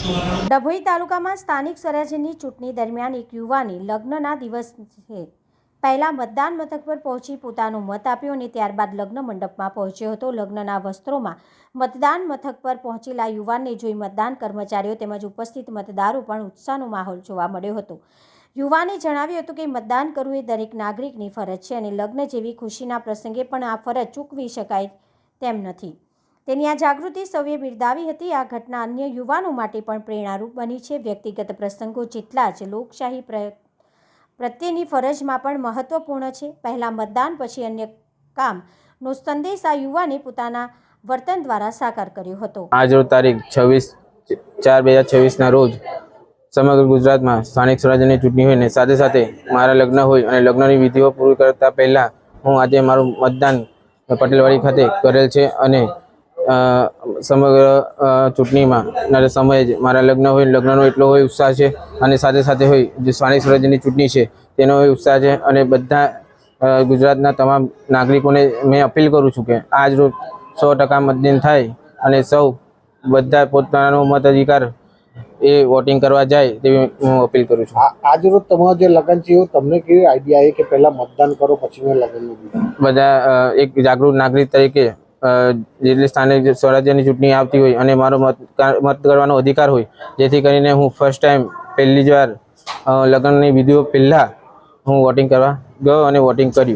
ડભોઈ તાલુકામાં સ્થાનિક સ્વરાજ્યની ચૂંટણી દરમિયાન એક યુવાને લગ્નના દિવસે પહેલા મતદાન મથક પર પહોંચી પોતાનો મત આપ્યો અને ત્યારબાદ લગ્ન મંડપમાં પહોંચ્યો હતો. લગ્નના વસ્ત્રોમાં મતદાન મથક પર પહોંચેલા યુવાનને જોઈ મતદાન કર્મચારીઓ તેમજ ઉપસ્થિત મતદારો પણ ઉત્સાહનો માહોલ જોવા મળ્યો હતો. યુવાને જણાવ્યું હતું કે મતદાન કરવું એ દરેક નાગરિકની ફરજ છે અને લગ્ન જેવી ખુશીના પ્રસંગે પણ આ ફરજ ચૂકવી શકાય તેમ નથી. તેની આ જાગૃતિ સૌએ બિરદાવી હતી. આ ઘટના અન્ય યુવાનો માટે પણ પ્રેરણારૂપ બની છે. વ્યક્તિગત પ્રસંગો જેટલા જ લોકશાહી પ્રત્યેની ફરજમાં પણ મહત્વપૂર્ણ છે. પહેલા મતદાન પછી અન્ય કામનો સંદેશ આ યુવાને પોતાના વર્તન દ્વારા સાકાર કર્યો હતો. આજ તારીખ 26/4/2026 ના રોજ સમગ્ર ગુજરાતમાં સ્થાનિક સ્વરાજ્યની ચૂંટણી હોય ને સાથે સાથે મારા લગ્ન હોય અને લગ્નની વિધિઓ પૂરી કરતા પહેલાં હું આજે મારું મતદાન પટેલવાડી ખાતે કરેલ છે અને સમગ્ર ચૂંટણીમાં સમયે જ મારા લગ્ન હોય લગ્નનો એટલો હોય ઉત્સાહ છે અને સાથે સાથે હોય જે સ્થાનિક સ્વરાજ્યની ચૂંટણી છે તેનો હોય ઉત્સાહ છે અને બધા ગુજરાતના તમામ નાગરિકોને મેં અપીલ કરું છું કે આજ રોજ 100% મતદાન થાય અને સૌ બધા પોતાનો મતાધિકાર એ વોટિંગ કરવા જાય તેવી હું અપીલ કરું છું. આજ રોજ તમારો જે લગ્ન છે તમને કેવી આઈડિયા આવી કે પહેલા મતદાન કરો પછી મેં લગ્ન બધા એક જાગૃત નાગરિક તરીકે જેટલી સ્થાનિક સ્વરાજ્યની ચૂંટણી આવતી હોય અને મારો મત કરવાનો અધિકાર હોય જેથી કરીને હું ફર્સ્ટ ટાઈમ પહેલી જ વાર લગ્નની વિધિઓ પહેલાં હું વોટિંગ કરવા ગયો અને વોટિંગ કર્યું.